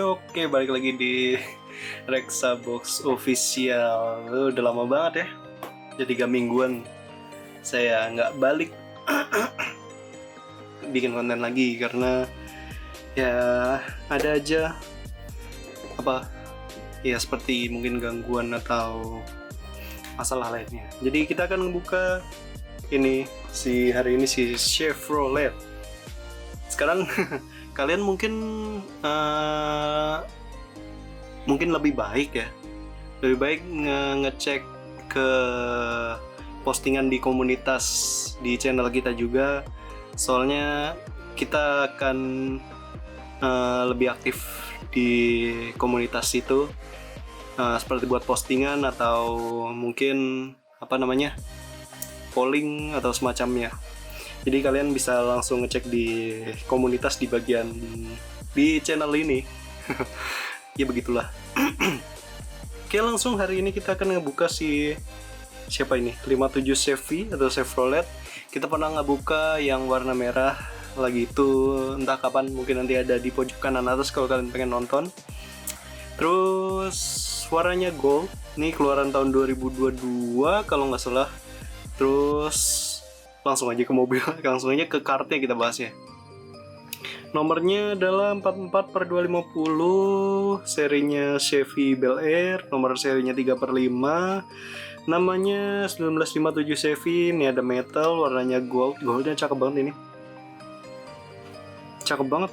Oke, balik lagi di Reksa Box Official. Udah lama banget ya, udah 3 mingguan saya nggak balik bikin konten lagi karena ya ada aja apa ya seperti mungkin gangguan atau masalah lainnya. Jadi kita akan membuka ini hari ini si Chevrolet. Sekarang kalian mungkin lebih baik ya, lebih baik ngecek ke postingan di komunitas di channel kita juga, soalnya kita akan lebih aktif di komunitas itu, seperti buat postingan atau mungkin polling atau semacamnya. Jadi kalian bisa langsung ngecek di komunitas di bagian di channel ini. Ya begitulah. Oke, langsung hari ini kita akan ngebuka siapa ini? 57 Chevy atau Chevrolet. Kita pernah ngebuka yang warna merah lagi itu, entah kapan, mungkin nanti ada di pojok kanan atas kalau kalian pengen nonton. Terus warnanya gold. Ini keluaran tahun 2022 kalau nggak salah. Terus langsung aja ke mobil, langsung aja ke kartnya kita bahas ya. Nomornya adalah 44/250, serinya Chevy Bel Air, nomor serinya 3/5, namanya 1957 Chevy. Ini ada metal, warnanya gold. Goldnya cakep banget ini, cakep banget.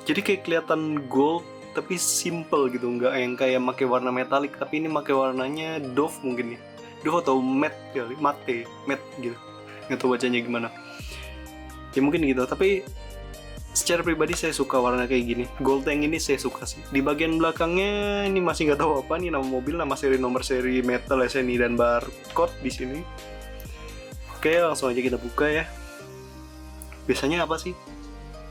Jadi kayak kelihatan gold tapi simple gitu, nggak yang kayak pakai warna metalik, tapi ini pakai warnanya Dove mungkin ya, Dove atau matte kali, matte gitu, nggak tahu bacanya gimana ya, mungkin gitu. Tapi secara pribadi saya suka warna kayak gini, gold yang ini saya suka sih. Di bagian belakangnya ini masih nggak tahu apa nih, nama mobil, nama seri, nomor seri, metal, SNI, dan barcode di sini. Oke, langsung aja kita buka ya. Biasanya apa sih,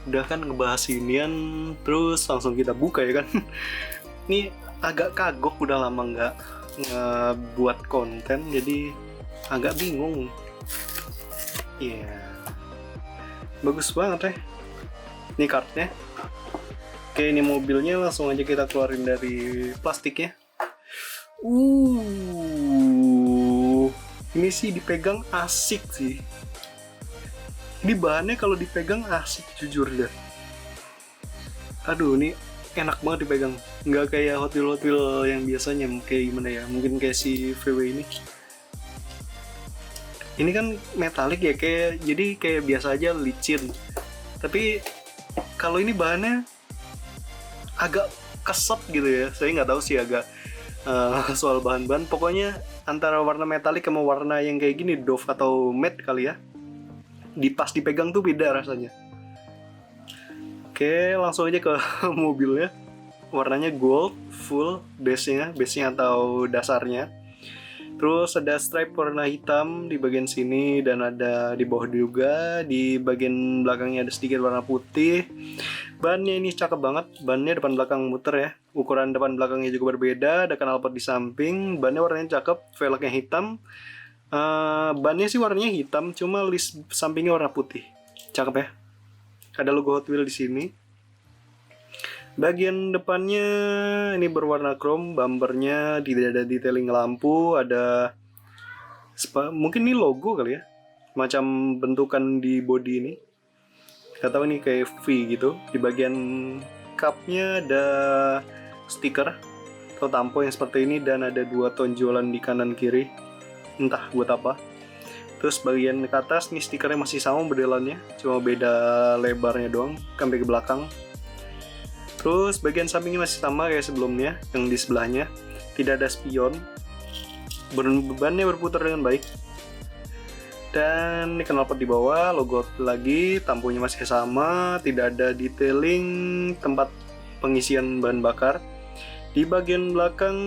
udah kan ngebahas inian terus langsung kita buka ya kan. Ini agak kagok, udah lama nggak buat konten jadi agak bingung. Iya, bagus banget ya. Ini kartnya. Oke, ini mobilnya, langsung aja kita keluarin dari plastiknya. Ini sih dipegang asik sih. Ini bahannya kalau dipegang asik jujur dah. Aduh, ini enak banget dipegang. Nggak kayak Hot Wheels yang biasanya, kayak gimana ya? Mungkin kayak si VW ini. Ini kan metalik ya, jadi kayak biasa aja, licin. Tapi kalau ini bahannya agak kesat gitu ya. Saya nggak tahu sih agak soal bahan-bahan. Pokoknya antara warna metalik sama warna yang kayak gini, Dove atau matte kali ya. Pas dipegang tuh beda rasanya. Oke, langsung aja ke mobilnya. Warnanya gold, full base-nya atau dasarnya. Terus ada stripe warna hitam di bagian sini dan ada di bawah juga. Di bagian belakangnya ada sedikit warna putih. Bannya ini cakep banget. Bannya depan belakang muter ya. Ukuran depan belakangnya juga berbeda. Ada knalpot di samping. Bannya warnanya cakep. Velgnya hitam. Bannya sih warnanya hitam, cuma list sampingnya warna putih. Cakep ya. Ada logo Hot Wheels di sini. Bagian depannya ini berwarna chrome, bumpernya tidak ada detailing lampu, ada mungkin ini logo kali ya, macam bentukan di body ini. Gak tahu ini kayak V gitu. Di bagian cupnya ada stiker atau tampo yang seperti ini dan ada 2 tonjolan di kanan kiri, entah buat apa. Terus bagian ke atas nih stikernya masih sama modelannya, cuma beda lebarnya doang sampai ke belakang. Terus bagian sampingnya masih sama kayak sebelumnya, yang di sebelahnya tidak ada spion. Bebannya berputar dengan baik. Dan ini knalpot di bawah, logo lagi, tampunya masih sama, tidak ada detailing tempat pengisian bahan bakar. Di bagian belakang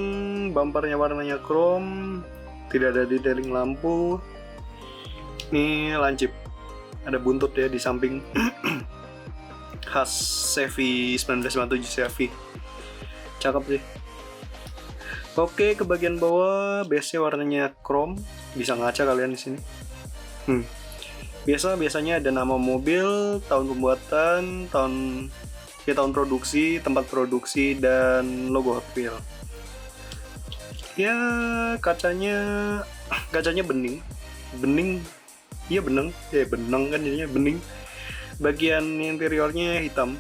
bumpernya warnanya chrome, tidak ada detailing lampu. Ini lancip, ada buntut ya di samping. Khas Chevy 1957 Chevy, cakep sih. Oke, ke bagian bawah, base-nya warnanya chrome, bisa ngaca kalian di sini. Biasanya ada nama mobil, tahun pembuatan, tahun produksi, tempat produksi, dan logo Hot Wheels. Ya, kacanya bening, iya benang kan jadinya bening. Bagian interiornya hitam.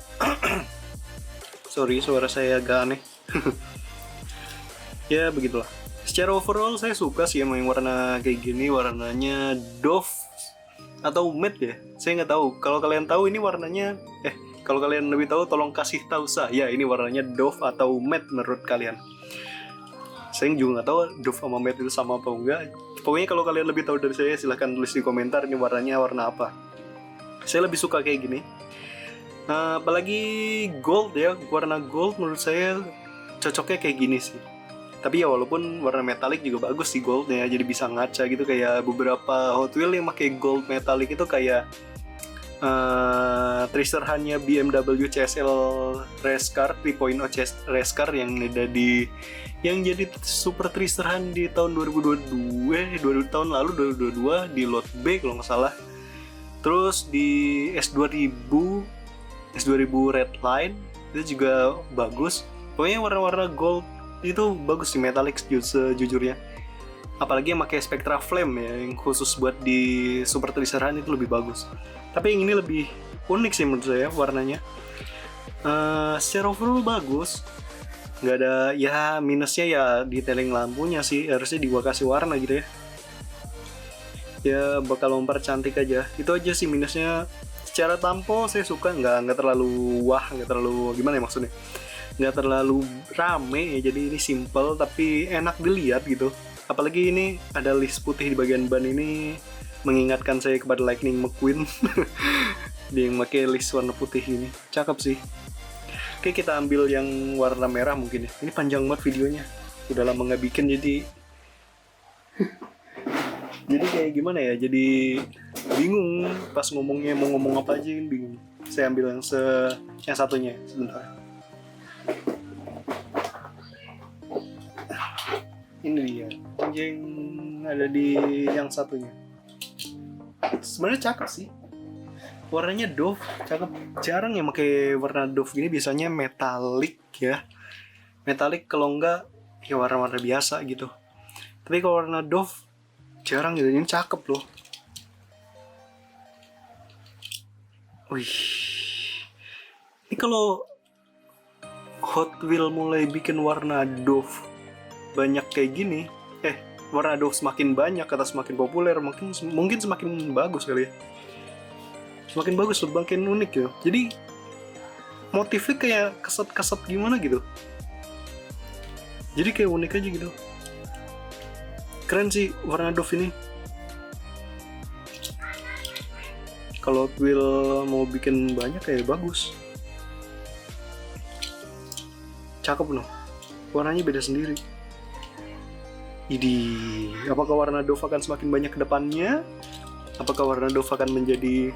Sorry, suara saya agak aneh. Ya begitulah. Secara overall saya suka sih yang warna kayak gini, warnanya Dove atau matte ya. Saya nggak tahu. Kalau kalian tahu ini warnanya, kalau kalian lebih tahu tolong kasih tahu saya. Ini warnanya Dove atau matte menurut kalian. Saya juga nggak tahu Dove sama matte itu sama apa enggak. Pokoknya kalau kalian lebih tahu dari saya silahkan tulis di komentar ini warnanya warna apa. Saya lebih suka kayak gini. Apalagi gold ya, warna gold menurut saya cocoknya kayak gini sih. Tapi ya walaupun warna metalik juga bagus sih goldnya, jadi bisa ngaca gitu. Kayak beberapa Hot Wheels yang pakai gold metalik itu kayak Tracerhunnya BMW CSL Race Car 3.0 Race Car yang jadi Super Tracerhun di tahun 2022, tahun lalu 2022 di lot B kalau nggak salah. Terus di S2000 Redline itu juga bagus. Pokoknya warna-warna gold itu bagus sih, metallic sejujurnya. Apalagi yang pakai Spectra Flame ya, yang khusus buat di Super Tracerhun itu lebih bagus. Tapi yang ini lebih unik sih menurut saya warnanya. Secara overall bagus. Nggak ada, ya minusnya ya detailing lampunya sih, harusnya gua kasih warna gitu ya. Ya bakal mempercantik aja. Itu aja sih minusnya. Secara tampo saya suka, nggak terlalu wah, nggak terlalu gimana ya maksudnya, nggak terlalu rame ya, jadi ini simple tapi enak dilihat gitu. Apalagi ini ada list putih di bagian ban ini, mengingatkan saya kepada Lightning McQueen. Dia yang pakai list warna putih ini, cakep sih. Oke, kita ambil yang warna merah mungkin ya. Ini panjang banget videonya, udah lama nggak bikin jadi kayak gimana ya, jadi bingung pas ngomongnya, mau ngomong apa aja bingung. Saya ambil yang satunya sebentar. Ini dia yang ada di yang satunya. Sebenarnya cakep sih, warnanya Dove, cakep. Jarang yang pakai warna Dove gini, biasanya metalik ya, metalik kalau enggak ya warna-warna biasa gitu. Tapi kalau warna Dove jarang gitu, ini cakep loh. Wih, ini kalau Hot Wheels mulai bikin warna Dove banyak kayak gini, warna Dove semakin banyak atau semakin populer, mungkin semakin bagus kali ya. Semakin bagus, semakin unik ya. Jadi motifnya kayak keset-keset gimana gitu. Jadi kayak unik aja gitu. Keren sih warna Dove ini. Kalau Will mau bikin banyak kayak bagus. Cakep loh. Warnanya beda sendiri. Apakah warna Dove akan semakin banyak ke depannya? Apakah warna Dove akan menjadi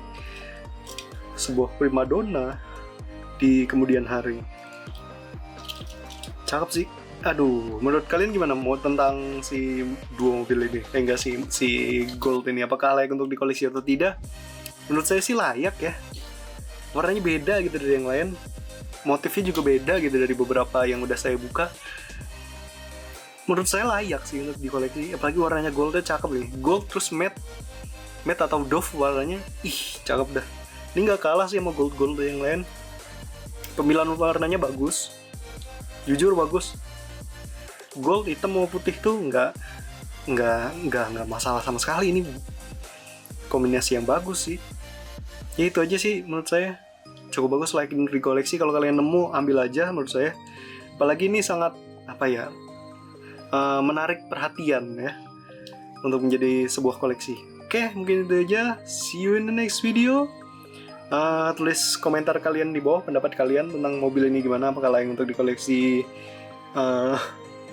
sebuah primadona di kemudian hari? Cakep sih. Aduh, menurut kalian gimana mau tentang si dua mobil ini? Enggak sih, si Gold ini, apakah layak untuk dikoleksi atau tidak? Menurut saya sih layak ya. Warnanya beda gitu dari yang lain. Motifnya juga beda gitu dari beberapa yang udah saya buka. Menurut saya layak sih untuk dikoleksi. Apalagi warnanya goldnya cakep nih. Gold terus matte atau Dove warnanya, cakep dah. Ini nggak kalah sih sama gold yang lain. Pemilihan warnanya bagus. Jujur bagus. Gold, hitam mau putih tuh nggak masalah sama sekali. Ini kombinasi yang bagus sih. Ya itu aja sih menurut saya. Cukup bagus, like di koleksi. Kalau kalian nemu ambil aja menurut saya. Apalagi ini sangat menarik perhatian ya untuk menjadi sebuah koleksi. Oke, mungkin itu aja. See you in the next video. Tulis komentar kalian di bawah, pendapat kalian tentang mobil ini gimana, apakah layak untuk dikoleksi,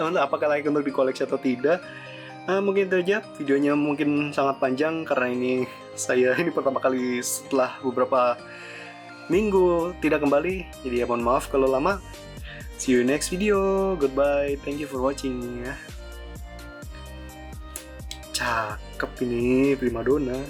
apakah layak untuk dikoleksi atau tidak. Mungkin itu aja, videonya mungkin sangat panjang karena ini pertama kali setelah beberapa minggu tidak kembali, jadi ya mohon maaf kalau lama. See you next video, goodbye, thank you for watching ya. Cakep ini primadona.